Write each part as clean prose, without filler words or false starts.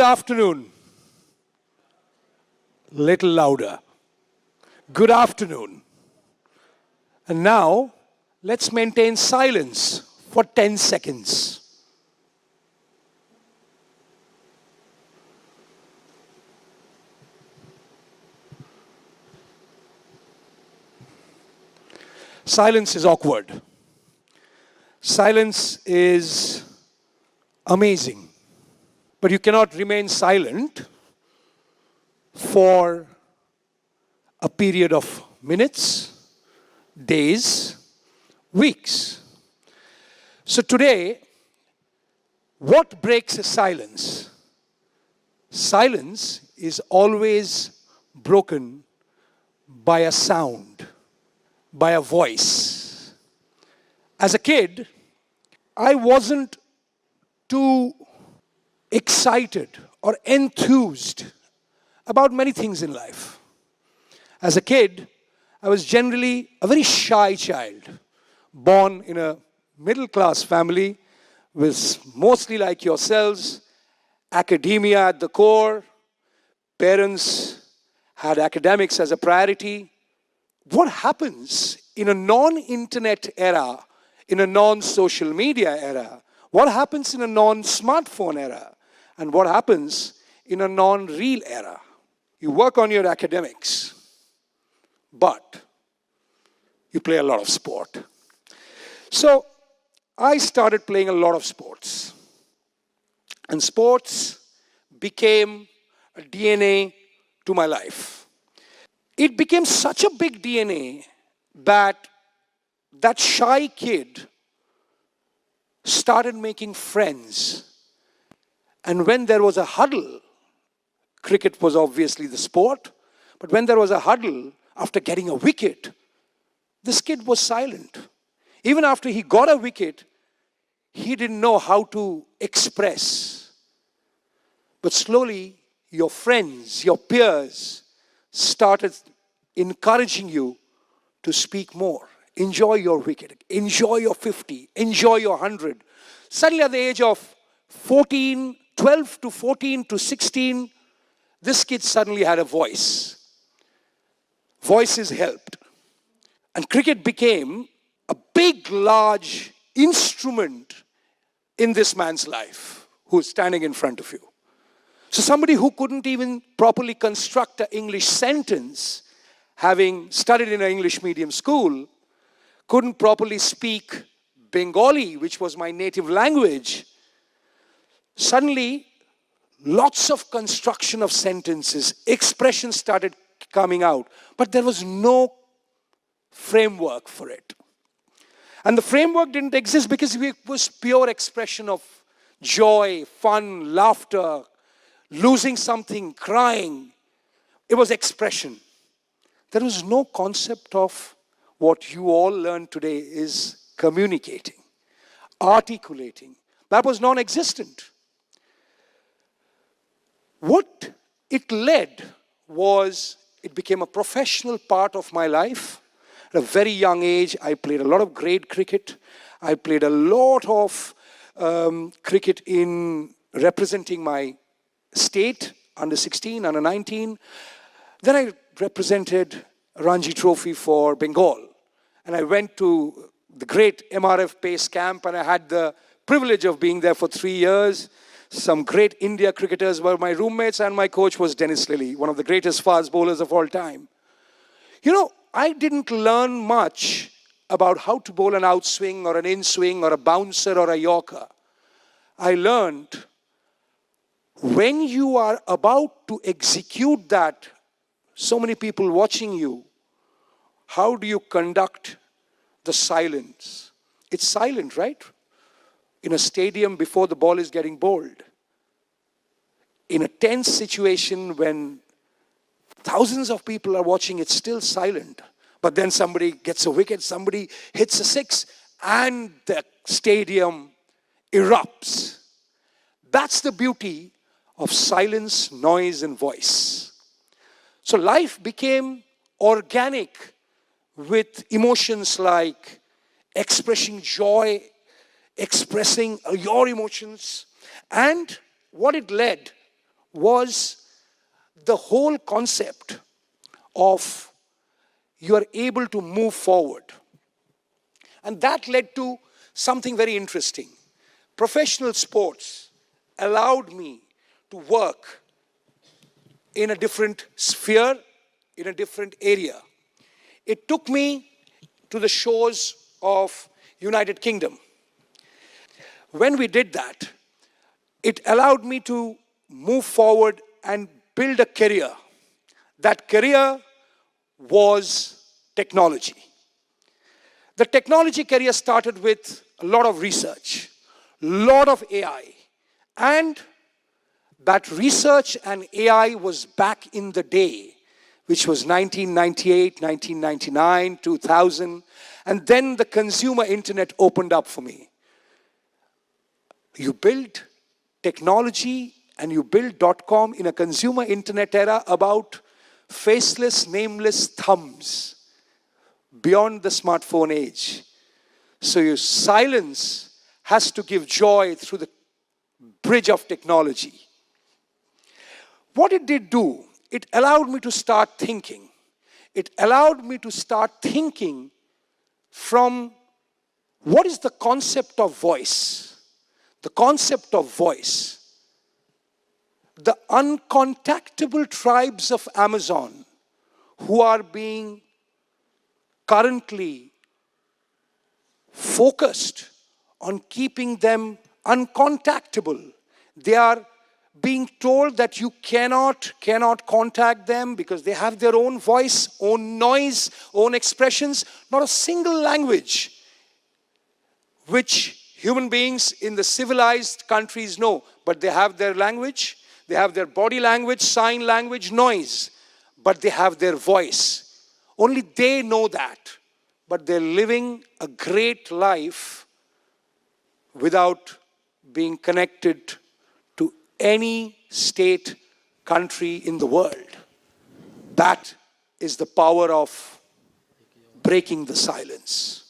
afternoon. Little louder. Good afternoon. And now, let's maintain silence for 10 seconds. Silence is awkward. Silence is amazing. But you cannot remain silent for a period of minutes, days, weeks. So today, what breaks a silence? Silence is always broken by a sound, by a voice. As a kid, I wasn't too excited or enthused about many things in life. As a kid, I was generally a very shy child, born in a middle-class family with mostly like yourselves, academia at the core. Parents had academics as a priority. What happens in a non-internet era, in a non-social media era? What happens in a non-smartphone era? And what happens in a non-real era? You work on your academics, but you play a lot of sport. So I started playing a lot of sports. And sports became a DNA to my life. It became such a big DNA that that shy kid started making friends. And when there was a huddle, cricket was obviously the sport, but when there was a huddle after getting a wicket, this kid was silent. Even after he got a wicket, he didn't know how to express. But slowly, your friends, your peers started encouraging you to speak more. Enjoy your wicket, enjoy your 50, enjoy your 100. Suddenly at the age of 12 to 14 to 16, this kid suddenly had a voice. Voices helped. And cricket became a big, large instrument in this man's life who's standing in front of you. So somebody who couldn't even properly construct an English sentence, having studied in an English medium school, couldn't properly speak Bengali, which was my native language. Suddenly, lots of construction of sentences, expressions started coming out, but there was no framework for it. And the framework didn't exist because it was pure expression of joy, fun, laughter, losing something, crying. It was expression. There was no concept of what you all learn today is communicating, articulating. That was non-existent. What it led was, it became a professional part of my life. At a very young age, I played a lot of grade cricket. I played a lot of cricket in representing my state, under 16, under 19. Then I represented Ranji Trophy for Bengal. And I went to the great MRF Pace Camp, and I had the privilege of being there for 3 years. Some great India cricketers were my roommates, and my coach was Dennis Lillee, one of the greatest fast bowlers of all time. You know, I didn't learn much about how to bowl an outswing or an in-swing or a bouncer or a yorker. I learned when you are about to execute that, so many people watching you, how do you conduct the silence? It's silent, right? In a stadium before the ball is getting bowled. In a tense situation when thousands of people are watching, it's still silent. But then somebody gets a wicket, somebody hits a six, and the stadium erupts. That's the beauty of silence, noise, and voice. So life became organic with emotions like expressing joy, expressing your emotions. And what it led was the whole concept of you are able to move forward. And that led to something very interesting. Professional sports allowed me to work in a different sphere, in a different area. It took me to the shores of United Kingdom. When we did that, it allowed me to move forward and build a career. That career was technology. The technology career started with a lot of research, a lot of AI, and that research and AI was back in the day, which was 1998, 1999, 2000, and then the consumer internet opened up for me. You build technology and you build .com in a consumer internet era about faceless, nameless thumbs beyond the smartphone age. So your silence has to give joy through the bridge of technology. What it did do, it allowed me to start thinking. It allowed me to start thinking from what is the concept of voice? The concept of voice. The uncontactable tribes of Amazon who are being currently focused on keeping them uncontactable. They are being told that you cannot contact them because they have their own voice, own noise, own expressions, not a single language which human beings in the civilized countries know, but they have their language, they have their body language, sign language, noise, but they have their voice. Only they know that, but they're living a great life without being connected to any state, country in the world. That is the power of breaking the silence.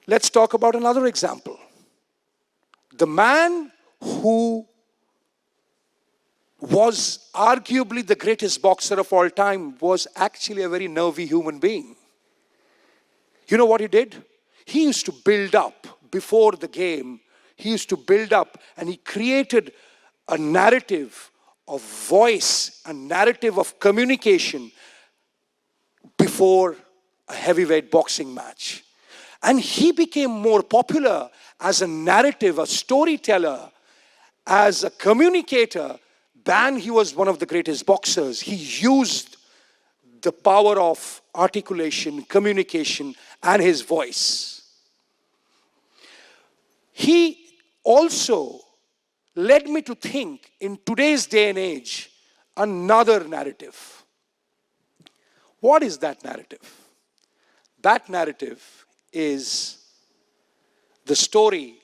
Let's talk about another example. The man who was arguably the greatest boxer of all time was actually a very nervy human being. You know what he did? He used to build up before the game. He used to build up and he created a narrative of voice, a narrative of communication before a heavyweight boxing match. And he became more popular as a narrative, a storyteller, as a communicator than he was one of the greatest boxers. He used the power of articulation, communication, and his voice. He also led me to think, in today's day and age, another narrative. What is that narrative? That narrative is the story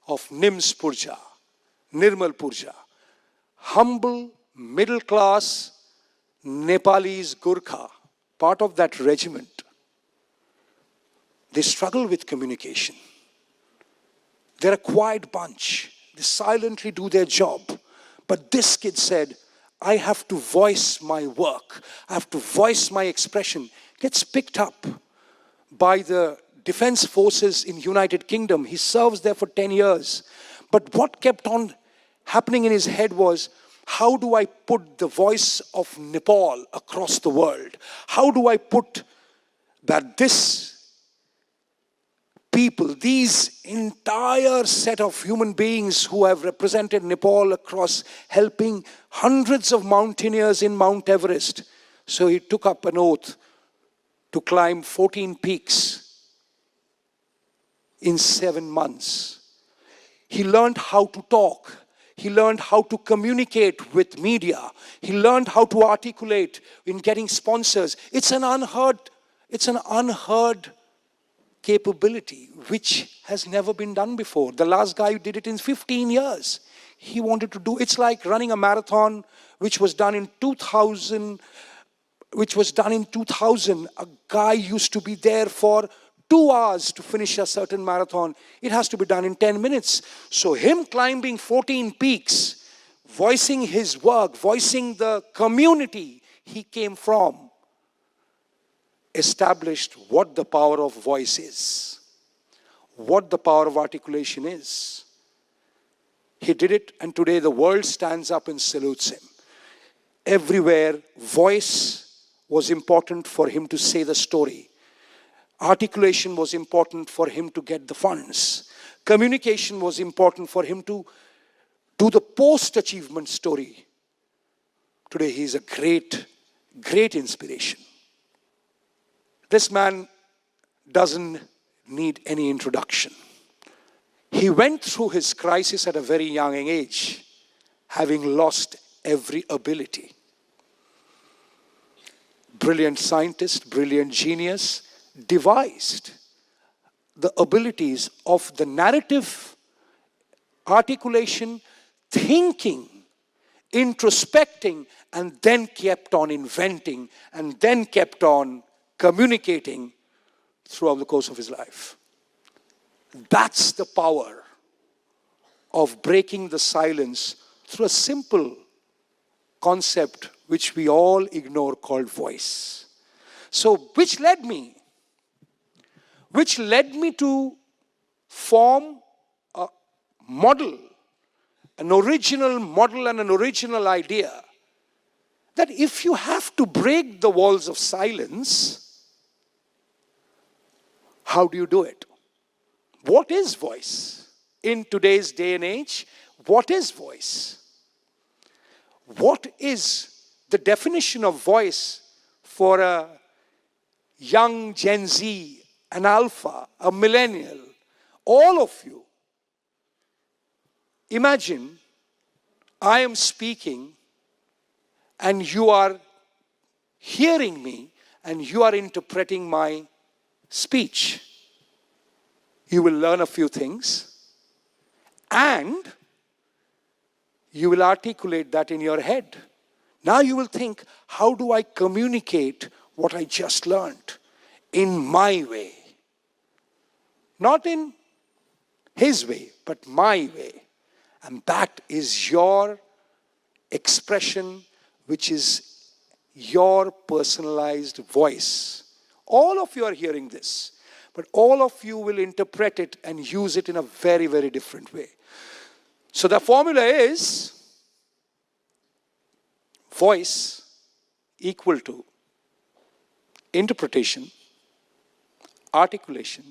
of Nirmal Purja, humble, middle-class Nepalese Gurkha, part of that regiment. They struggle with communication. They're a quiet bunch. They silently do their job. But this kid said, I have to voice my work. I have to voice my expression. Gets picked up by the defense forces in United Kingdom. He serves there for 10 years. But what kept on happening in his head was, how do I put the voice of Nepal across the world? How do I put that this people, these entire set of human beings who have represented Nepal across helping hundreds of mountaineers in Mount Everest. So he took up an oath to climb 14 peaks in 7 months. He learned how to talk. He learned how to communicate with media. He learned how to articulate in getting sponsors. It's an unheard capability which has never been done before. The last guy who did it in 15 years. He wanted to do, it's like running a marathon which was done in 2000. A guy used to be there for 2 hours to finish a certain marathon. It has to be done in 10 minutes. So him climbing 14 peaks, voicing his work, voicing the community he came from, established what the power of voice is, what the power of articulation is. He did it, and today the world stands up and salutes him. Everywhere, voice was important for him to say the story. Articulation was important for him to get the funds. Communication was important for him to do the post-achievement story. Today he is a great, great inspiration. This man doesn't need any introduction. He went through his crisis at a very young age, having lost every ability. Brilliant scientist, brilliant genius, devised the abilities of the narrative, articulation, thinking, introspecting, and then kept on inventing, and then kept on communicating throughout the course of his life. That's the power of breaking the silence through a simple concept which we all ignore called voice. So, which led me to form a model, an original model and an original idea that if you have to break the walls of silence, how do you do it? What is voice? In today's day and age, what is voice? What is the definition of voice for a young Gen Z, an alpha, a millennial, all of you? Imagine I am speaking and you are hearing me and you are interpreting my speech. You will learn a few things and you will articulate that in your head. Now you will think, how do I communicate what I just learned in my way? Not in his way, but my way. And that is your expression, which is your personalized voice. All of you are hearing this, but all of you will interpret it and use it in a very, very different way. So the formula is voice equal to interpretation, articulation,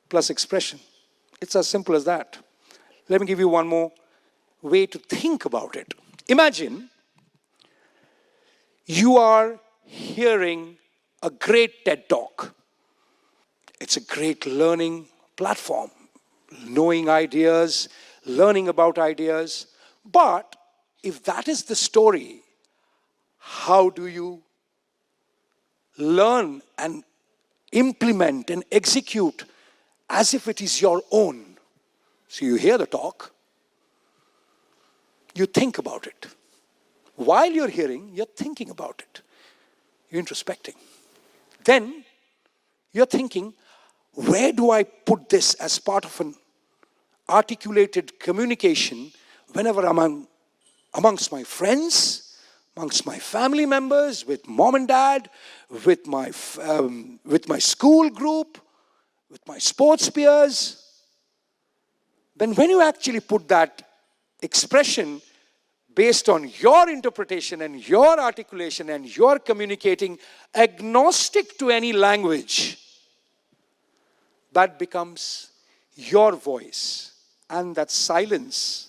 plus expression. It's as simple as that. Let me give you one more way to think about it. Imagine you are hearing a great TED Talk. It's a great learning platform, knowing ideas, learning about ideas. But if that is the story, how do you learn and implement and execute as if it is your own? So you hear the talk, you think about it. While you're hearing, you're thinking about it. You're introspecting. Then you're thinking, where do I put this as part of an articulated communication whenever I'm amongst my friends, amongst my family members, with mom and dad, with my school group, with my sports peers? Then when you actually put that expression based on your interpretation and your articulation and your communicating agnostic to any language, that becomes your voice. And that silence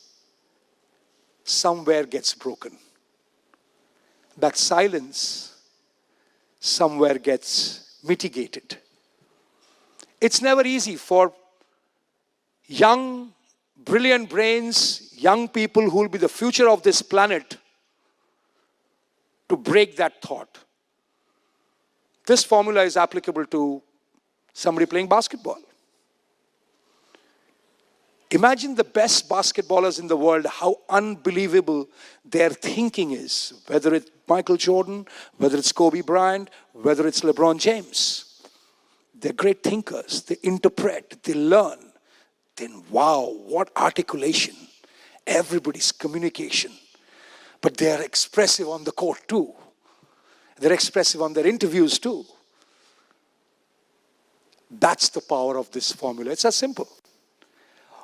somewhere gets broken. That silence somewhere gets mitigated. It's never easy for young, brilliant brains, young people who will be the future of this planet to break that thought. This formula is applicable to somebody playing basketball. Imagine the best basketballers in the world, how unbelievable their thinking is, whether it's Michael Jordan, whether it's Kobe Bryant, whether it's LeBron James. They're great thinkers. They interpret, they learn. Then wow, what articulation. Everybody's communication. But they're expressive on the court too. They're expressive on their interviews too. That's the power of this formula. It's as simple.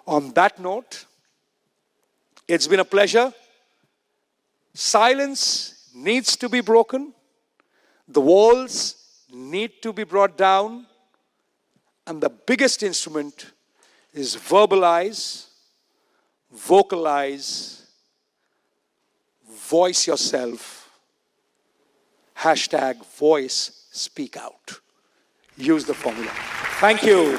On that note, it's been a pleasure. Silence needs to be broken. The walls need to be brought down. And the biggest instrument is verbalize, vocalize, voice yourself. #voice speak out. Use the formula. Thank you.